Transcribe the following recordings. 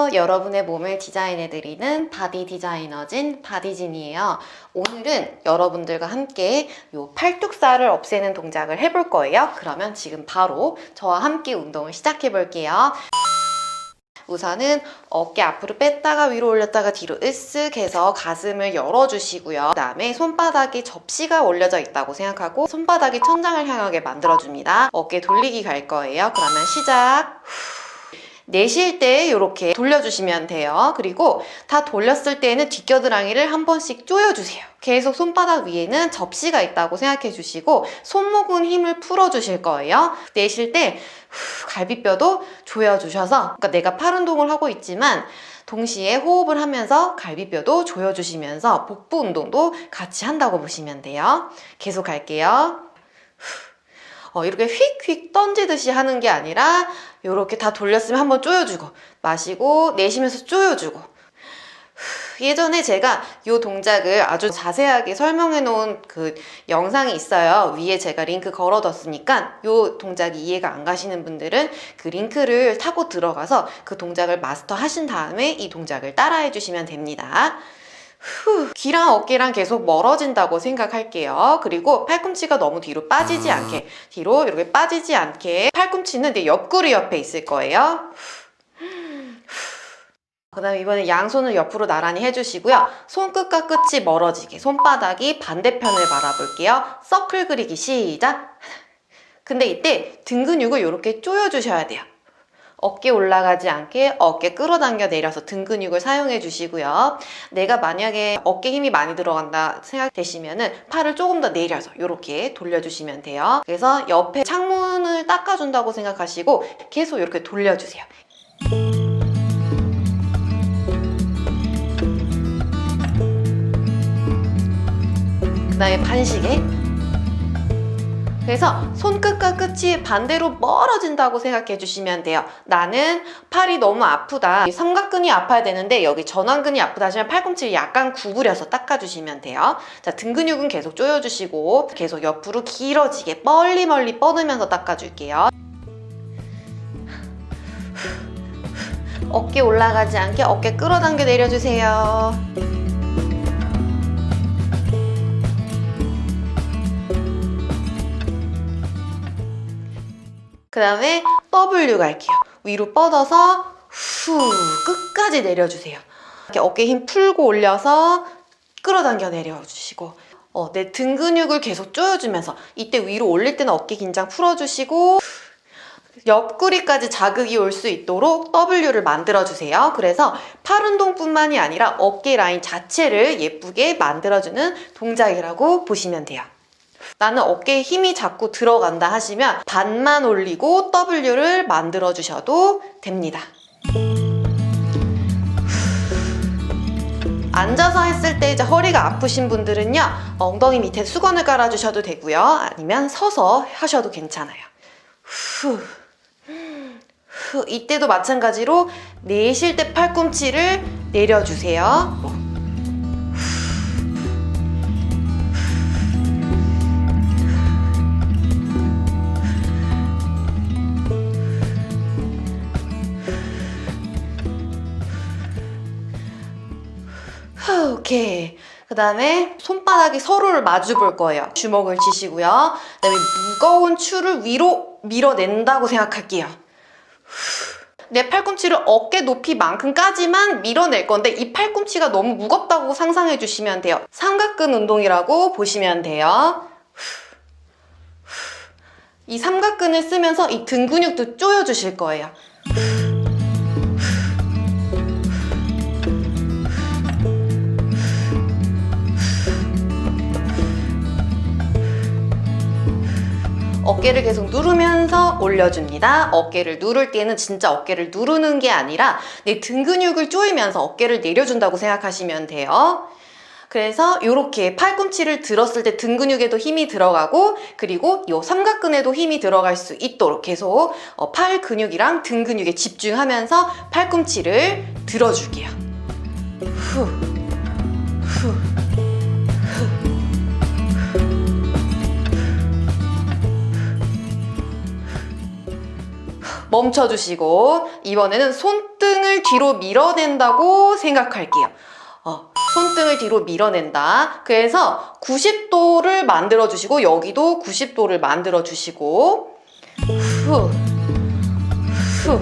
안녕하세요. 여러분의 몸을 디자인해드리는 바디 디자이너진 바디진이에요. 오늘은 여러분들과 함께 요 팔뚝살을 없애는 동작을 해볼 거예요. 그러면 지금 바로 저와 함께 운동을 시작해 볼게요. 우선은 어깨 앞으로 뺐다가 위로 올렸다가 뒤로 으쓱 해서 가슴을 열어주시고요. 그 다음에 손바닥에 접시가 올려져 있다고 생각하고 손바닥이 천장을 향하게 만들어줍니다. 어깨 돌리기 갈 거예요. 그러면 시작. 내쉴 때 이렇게 돌려주시면 돼요. 그리고 다 돌렸을 때는 뒷겨드랑이를 한 번씩 조여주세요. 계속 손바닥 위에는 접시가 있다고 생각해 주시고 손목은 힘을 풀어주실 거예요. 내쉴 때 갈비뼈도 조여주셔서, 그러니까 내가 팔 운동을 하고 있지만 동시에 호흡을 하면서 갈비뼈도 조여주시면서 복부 운동도 같이 한다고 보시면 돼요. 계속 갈게요. 이렇게 휙휙 던지듯이 하는 게 아니라 이렇게 다 돌렸으면 한번 조여주고 마시고 내쉬면서 조여주고. 예전에 제가 이 동작을 아주 자세하게 설명해 놓은 그 영상이 있어요. 위에 제가 링크 걸어뒀으니까 이 동작이 이해가 안 가시는 분들은 그 링크를 타고 들어가서 그 동작을 마스터 하신 다음에 이 동작을 따라해 주시면 됩니다. 귀랑 어깨랑 계속 멀어진다고 생각할게요. 그리고 팔꿈치가 너무 뒤로 빠지지 않게, 뒤로 이렇게 빠지지 않게 팔꿈치는 내 옆구리 옆에 있을 거예요. 그 다음에 이번에 양손을 옆으로 나란히 해주시고요. 손끝과 끝이 멀어지게 손바닥이 반대편을 바라볼게요. 서클 그리기 시작! 근데 이때 등 근육을 이렇게 조여주셔야 돼요. 어깨 올라가지 않게 어깨 끌어당겨 내려서 등 근육을 사용해 주시고요. 내가 만약에 어깨 힘이 많이 들어간다 생각되시면은 팔을 조금 더 내려서 이렇게 돌려주시면 돼요. 그래서 옆에 창문을 닦아준다고 생각하시고 계속 이렇게 돌려주세요. 그 다음에 반시계. 그래서 손끝과 끝이 반대로 멀어진다고 생각해 주시면 돼요. 나는 팔이 너무 아프다, 삼각근이 아파야 되는데 여기 전완근이 아프다 하시면 팔꿈치를 약간 구부려서 닦아주시면 돼요. 자, 등 근육은 계속 조여주시고 계속 옆으로 길어지게 멀리 뻗으면서 닦아줄게요. 어깨 올라가지 않게 어깨 끌어당겨 내려주세요. 그 다음에 W 갈게요. 위로 뻗어서 후 끝까지 내려주세요. 이렇게 어깨 힘 풀고 올려서 끌어당겨 내려주시고 내 등 근육을 계속 조여주면서 이때 위로 올릴 때는 어깨 긴장 풀어주시고 옆구리까지 자극이 올 수 있도록 W를 만들어주세요. 그래서 팔 운동뿐만이 아니라 어깨 라인 자체를 예쁘게 만들어주는 동작이라고 보시면 돼요. 나는 어깨에 힘이 자꾸 들어간다 하시면 반만 올리고 W를 만들어 주셔도 됩니다. 앉아서 했을 때 이제 허리가 아프신 분들은요, 엉덩이 밑에 수건을 깔아 주셔도 되고요. 아니면 서서 하셔도 괜찮아요. 이때도 마찬가지로 내쉴 때 팔꿈치를 내려주세요. 오케이. 그 다음에 손바닥이 서로를 마주 볼 거예요. 주먹을 쥐시고요. 그 다음에 무거운 추를 위로 밀어낸다고 생각할게요. 내 팔꿈치를 어깨 높이만큼까지만 밀어낼 건데 이 팔꿈치가 너무 무겁다고 상상해 주시면 돼요. 삼각근 운동이라고 보시면 돼요. 이 삼각근을 쓰면서 이 등 근육도 조여주실 거예요. 어깨를 계속 누르면서 올려줍니다. 어깨를 누를 때는 진짜 어깨를 누르는 게 아니라 내 등 근육을 조이면서 어깨를 내려준다고 생각하시면 돼요. 그래서 이렇게 팔꿈치를 들었을 때 등 근육에도 힘이 들어가고 그리고 이 삼각근에도 힘이 들어갈 수 있도록 계속 팔 근육이랑 등 근육에 집중하면서 팔꿈치를 들어줄게요. 후, 후. 멈춰주시고 이번에는 손등을 뒤로 밀어낸다고 생각할게요. 손등을 뒤로 밀어낸다. 그래서 90도를 만들어주시고 여기도 90도를 만들어주시고 후, 후.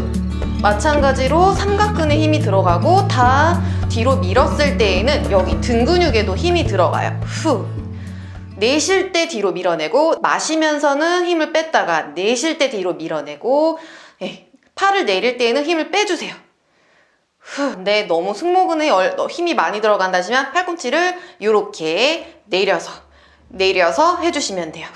마찬가지로 삼각근에 힘이 들어가고 다 뒤로 밀었을 때에는 여기 등 근육에도 힘이 들어가요. 후. 내쉴 때 뒤로 밀어내고 마시면서는 힘을 뺐다가 내쉴 때 뒤로 밀어내고 팔을 내릴 때에는 힘을 빼주세요. 네, 너무 승모근에 힘이 많이 들어간다 하시면 팔꿈치를 이렇게 내려서 해주시면 돼요.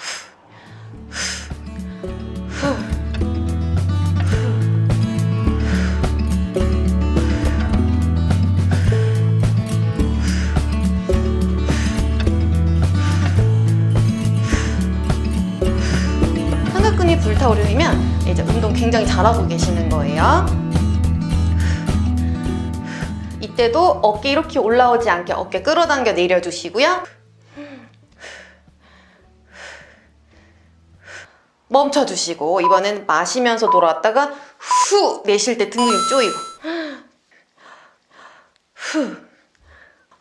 삼각근이 불타오르면 이제 운동 굉장히 잘하고 계시는 거예요. 이때도 어깨 이렇게 올라오지 않게 어깨 끌어당겨 내려주시고요. 멈춰주시고 이번엔 마시면서 돌아왔다가 후 내쉴 때 등 근육 조이고 후.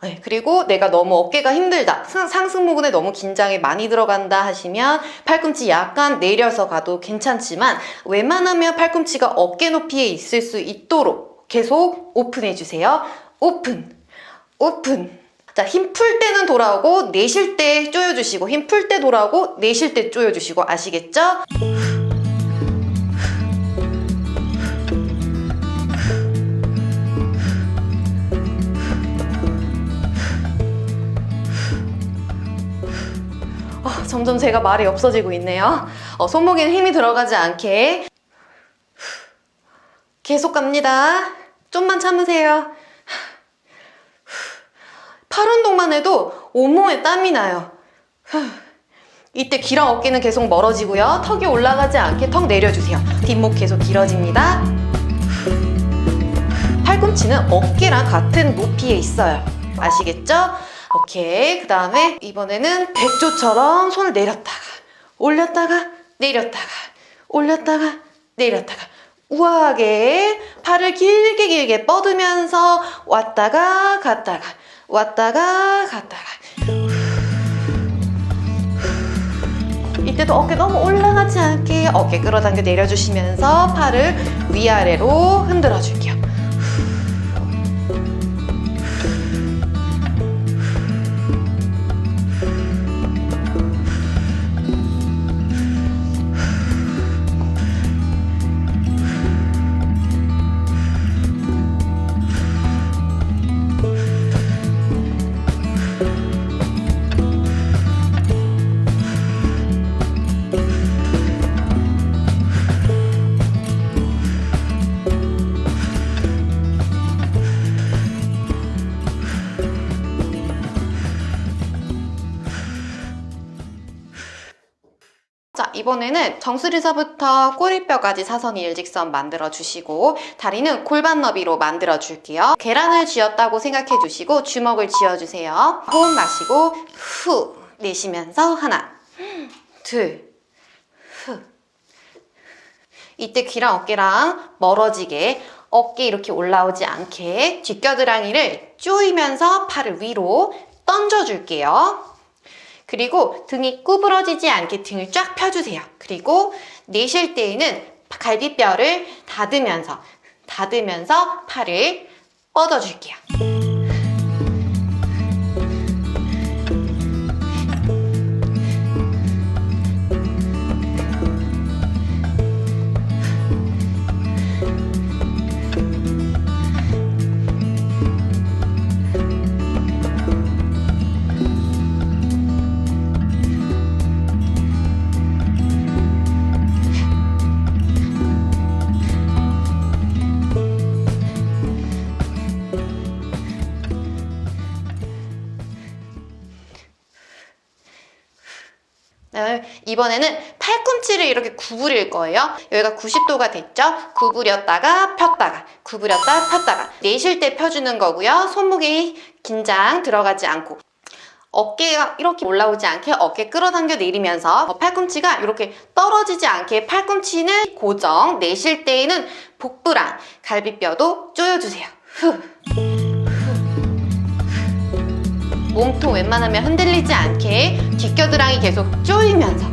네, 그리고 내가 너무 어깨가 힘들다, 상승모근에 너무 긴장이 많이 들어간다 하시면 팔꿈치 약간 내려서 가도 괜찮지만 웬만하면 팔꿈치가 어깨 높이에 있을 수 있도록 계속 오픈해주세요. 오픈, 오픈. 자, 힘 풀 때는 돌아오고 내쉴 때 조여주시고 힘 풀 때 돌아오고 내쉴 때 조여주시고 아시겠죠? 점점 제가 말이 없어지고 있네요. 손목에는 힘이 들어가지 않게 계속 갑니다. 좀만 참으세요. 팔 운동만 해도 온몸에 땀이 나요. 이때 귀랑 어깨는 계속 멀어지고요. 턱이 올라가지 않게 턱 내려주세요. 뒷목 계속 길어집니다. 팔꿈치는 어깨랑 같은 높이에 있어요. 아시겠죠? 오케이. 그 다음에 이번에는 백조처럼 손을 내렸다가 올렸다가 내렸다가 올렸다가 내렸다가 우아하게 팔을 길게 뻗으면서 왔다가 갔다가 왔다가 갔다가 이때도 어깨 너무 올라가지 않게 어깨 끌어당겨 내려주시면서 팔을 위아래로 흔들어 줄게요. 자, 이번에는 정수리서부터 꼬리뼈까지 사선 일직선 만들어주시고 다리는 골반 너비로 만들어줄게요. 계란을 쥐었다고 생각해주시고 주먹을 쥐어주세요. 호흡 마시고 후 내쉬면서 하나, 둘, 후. 이때 귀랑 어깨랑 멀어지게 어깨 이렇게 올라오지 않게 뒷겨드랑이를 조이면서 팔을 위로 던져줄게요. 그리고 등이 구부러지지 않게 등을 쫙 펴주세요. 그리고 내쉴 때에는 갈비뼈를 닫으면서 팔을 뻗어줄게요. 이번에는 팔꿈치를 이렇게 구부릴 거예요. 여기가 90도가 됐죠? 구부렸다가 폈다가 구부렸다 폈다가 내쉴 때 펴주는 거고요. 손목이 긴장 들어가지 않고 어깨가 이렇게 올라오지 않게 어깨 끌어당겨 내리면서 팔꿈치가 이렇게 떨어지지 않게 팔꿈치는 고정, 내쉴 때에는 복부랑 갈비뼈도 조여주세요. 몸통 웬만하면 흔들리지 않게 뒷겨드랑이 계속 조이면서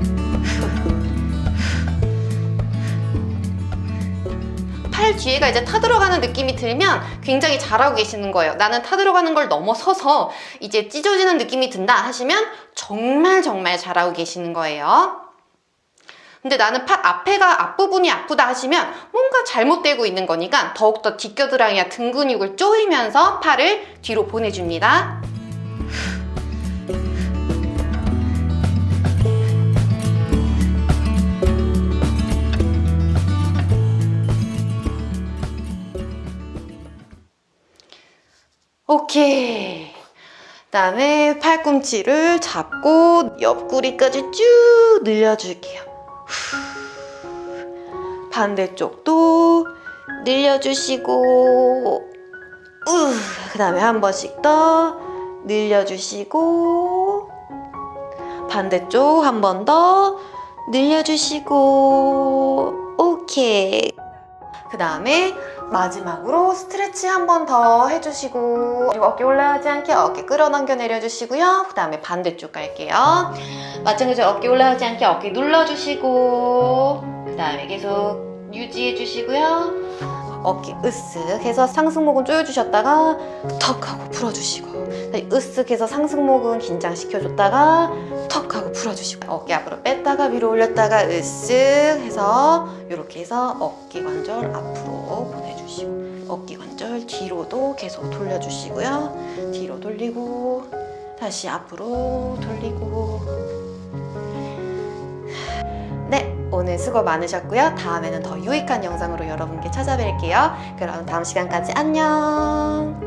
팔 뒤에가 이제 타들어가는 느낌이 들면 굉장히 잘하고 계시는 거예요. 나는 타들어가는 걸 넘어서서 이제 찢어지는 느낌이 든다 하시면 정말 잘하고 계시는 거예요. 근데 나는 팔 앞부분이 아프다 하시면 뭔가 잘못되고 있는 거니까 더욱더 뒷겨드랑이와 등 근육을 조이면서 팔을 뒤로 보내줍니다. 오케이. 그다음에 팔꿈치를 잡고 옆구리까지 쭉 늘려줄게요. 반대쪽도 늘려주시고, 그다음에 한 번씩 더 늘려주시고, 반대쪽 한 번 더 늘려주시고, 오케이. 그 다음에 마지막으로 스트레치 한 번 더 해주시고, 그리고 어깨 올라가지 않게 어깨 끌어당겨 내려주시고요. 그 다음에 반대쪽 갈게요. 마찬가지로 어깨 올라가지 않게 어깨 눌러주시고, 그 다음에 계속 유지해 주시고요. 어깨 으쓱 해서 상승목은 조여주셨다가 턱 하고 풀어주시고, 으쓱 해서 상승목은 긴장시켜줬다가 턱 하고 풀어주시고, 어깨 앞으로 뺐다가 위로 올렸다가 으쓱 해서 이렇게 해서 어깨 관절 앞으로 보내주시고, 어깨 관절 뒤로도 계속 돌려주시고요. 뒤로 돌리고 다시 앞으로 돌리고. 네, 오늘 수고 많으셨고요. 다음에는 더 유익한 영상으로 여러분께 찾아뵐게요. 그럼 다음 시간까지 안녕.